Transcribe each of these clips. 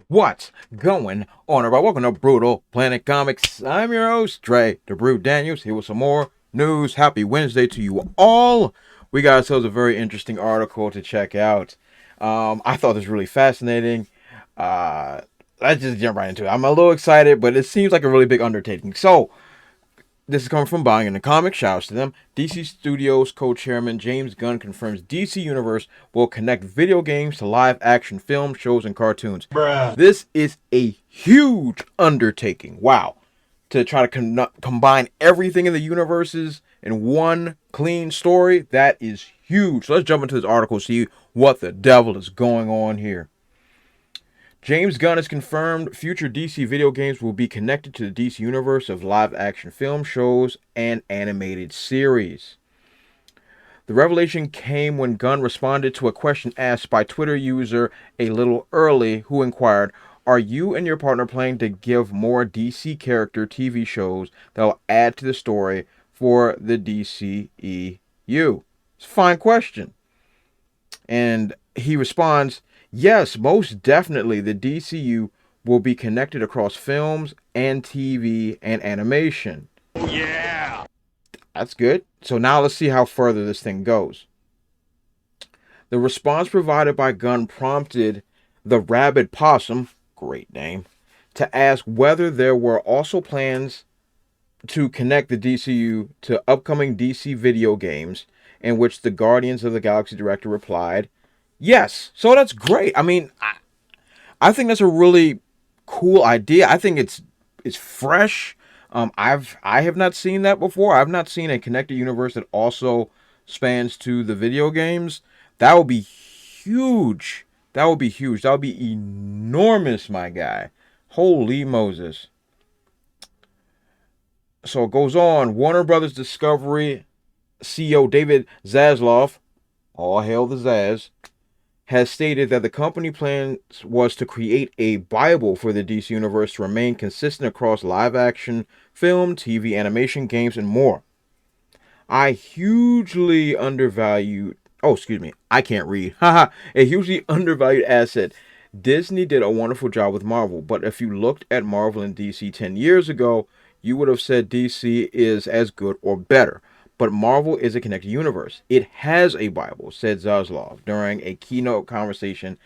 What's going on, everybody? Welcome to Brutal Planet Comics. I'm your host, Dre, the Brew Daniels, here with some more news. Happy Wednesday to you all. We got ourselves a very interesting article to check out. I thought this was really fascinating. Uh, let's just jump right into it. I'm a little excited, but it seems like a really big undertaking. So, this is coming from Buying in the Comics. Shouts to them. DC Studios co-chairman James Gunn confirms DC Universe will connect video games to live-action films, shows, and cartoons. Bruh. This is a huge undertaking. Wow. To try to combine everything in the universes in one clean story, that is huge. So let's jump into this article, see what the devil is going on here. James Gunn has confirmed future DC video games will be connected to the DC universe of live-action film shows and animated series. The revelation came when Gunn responded to a question asked by Twitter user A Little Early, who inquired, "Are you and your partner planning to give more DC character TV shows that will add to the story for the DCEU?" It's a fine question. And he responds, "Yes, most definitely the DCU will be connected across films and TV and animation." Yeah. That's good. So now let's see how further this thing goes. The response provided by Gunn prompted the Rabid Possum, great name, to ask whether there were also plans to connect the DCU to upcoming DC video games, in which the Guardians of the Galaxy director replied, "Yes." So that's great. I mean, I think that's a really cool idea. I think it's fresh. I have not seen that before. I've not seen a connected universe that also spans to the video games. That would be huge. That would be huge. That would be enormous, my guy. Holy Moses. So it goes on. Warner Brothers Discovery CEO David Zaslav, all hail the Zaz, has stated that the company plans was to create a Bible for the DC Universe to remain consistent across live action, film, TV, animation, games, and more. I hugely undervalued. Oh, excuse me. I can't read. Haha. A hugely undervalued asset. Disney did a wonderful job with Marvel, but if you looked at Marvel and DC 10 years ago, you would have said DC is as good or better. But Marvel is a connected universe. It has a Bible, said Zaslav during a keynote conversation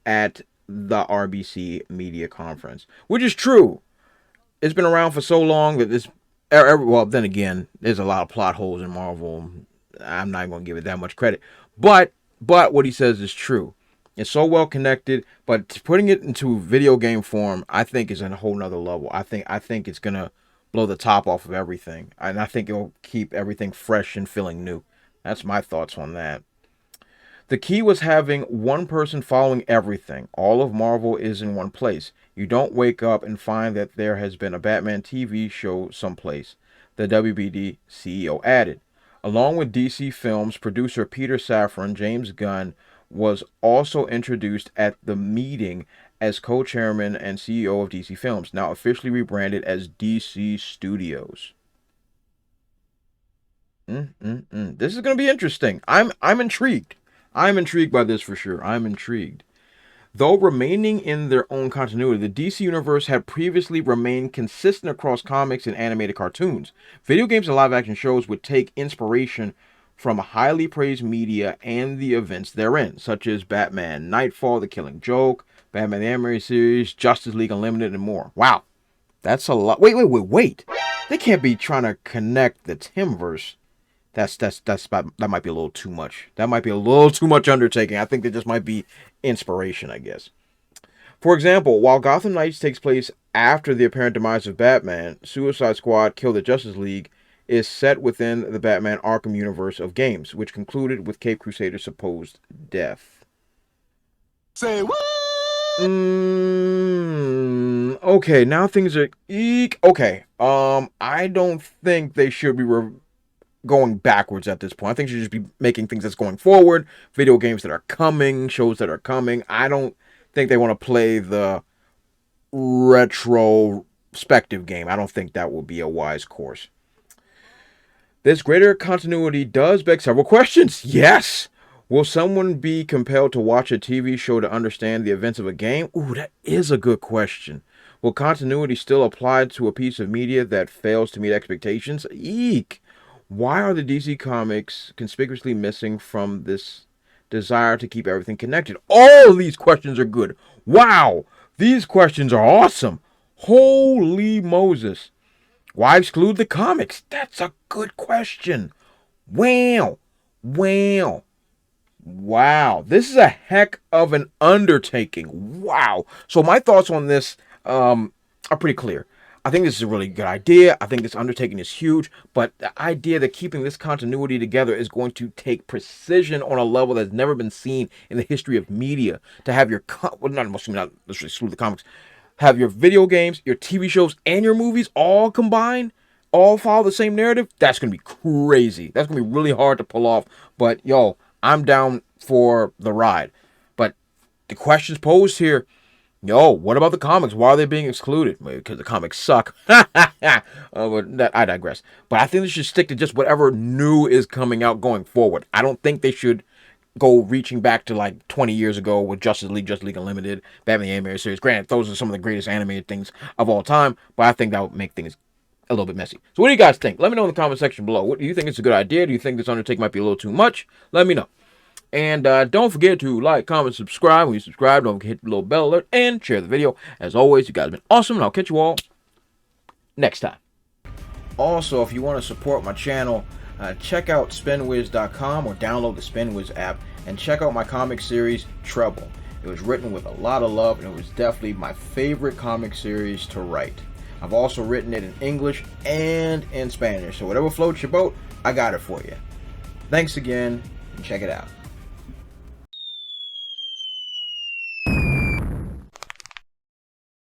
at the RBC Media Conference, which is true. It's been around for so long that this. Well, then again, there's a lot of plot holes in Marvel. I'm not going to give it that much credit, but what he says is true. It's so well connected, but putting it into video game form, I think is a whole nother level. I think it's gonna blow the top off of everything, and I think it'll keep everything fresh and feeling new. That's my thoughts on that. The key was having one person following everything. All of Marvel is in one place. You don't wake up and find that there has been a Batman TV show someplace, the WBD CEO added. Along with DC Films producer Peter Safran, James Gunn was also introduced at the meeting as co-chairman and CEO of DC Films, now officially rebranded as DC Studios. This is going to be interesting. I'm intrigued. I'm intrigued by this for sure. I'm intrigued. Though remaining in their own continuity, the DC Universe had previously remained consistent across comics and animated cartoons. Video games and live action shows would take inspiration from highly praised media and the events therein, such as Batman Nightfall, The Killing Joke, Batman the Animated Series, Justice League Unlimited, and more. Wow, that's a lot. Wait. They can't be trying to connect the Timverse. That might be a little too much. That might be a little too much undertaking. I think that just might be inspiration, I guess. For example, while Gotham Knights takes place after the apparent demise of Batman, Suicide Squad Kill the Justice League is set within the Batman Arkham universe of games, which concluded with Cape Crusader's supposed death. Say what? Okay, now things are eek. Okay, I don't think they should be going backwards at this point. I think you should just be making things that's going forward, video games that are coming, shows that are coming. I don't think they want to play the retrospective game. I don't think that will be a wise course. This greater continuity does beg several questions. Yes. Will someone be compelled to watch a TV show to understand the events of a game? Ooh, that is a good question. Will continuity still apply to a piece of media that fails to meet expectations? Eek! Why are the DC comics conspicuously missing from this desire to keep everything connected? All of these questions are good. Wow! These questions are awesome. Holy Moses. Why exclude the comics? That's a good question. Wow. Wow. Wow. This is a heck of an undertaking. Wow. So my thoughts on this are pretty clear. I think this is a really good idea. I think this undertaking is huge, but the idea that keeping this continuity together is going to take precision on a level that's never been seen in the history of media. To have your, well, not let's exclude the comics, have your video games, your TV shows, and your movies all combined, all follow the same narrative, that's going to be crazy. That's going to be really hard to pull off. But, yo, I'm down for the ride. But the questions posed here, yo, what about the comics? Why are they being excluded? Because the comics suck. But I digress. But I think they should stick to just whatever new is coming out going forward. I don't think they should go reaching back to like 20 years ago with Justice League Unlimited, Batman the Animated Series. Granted, those are some of the greatest animated things of all time, but I think that would make things a little bit messy. So what do you guys think? Let me know in the comment section below. What do you think it's a good idea? Do you think this undertaking might be a little too much? Let me know. And don't forget to like, comment, subscribe. When you subscribe, don't forget to hit the little bell alert and share the video. As always, you guys have been awesome, and I'll catch you all next time. Also, if you want to support my channel, check out spinwiz.com or download the SpinWiz app and check out my comic series, Trouble. It was written with a lot of love, and it was definitely my favorite comic series to write. I've also written it in English and in Spanish, so whatever floats your boat, I got it for you. Thanks again, and check it out.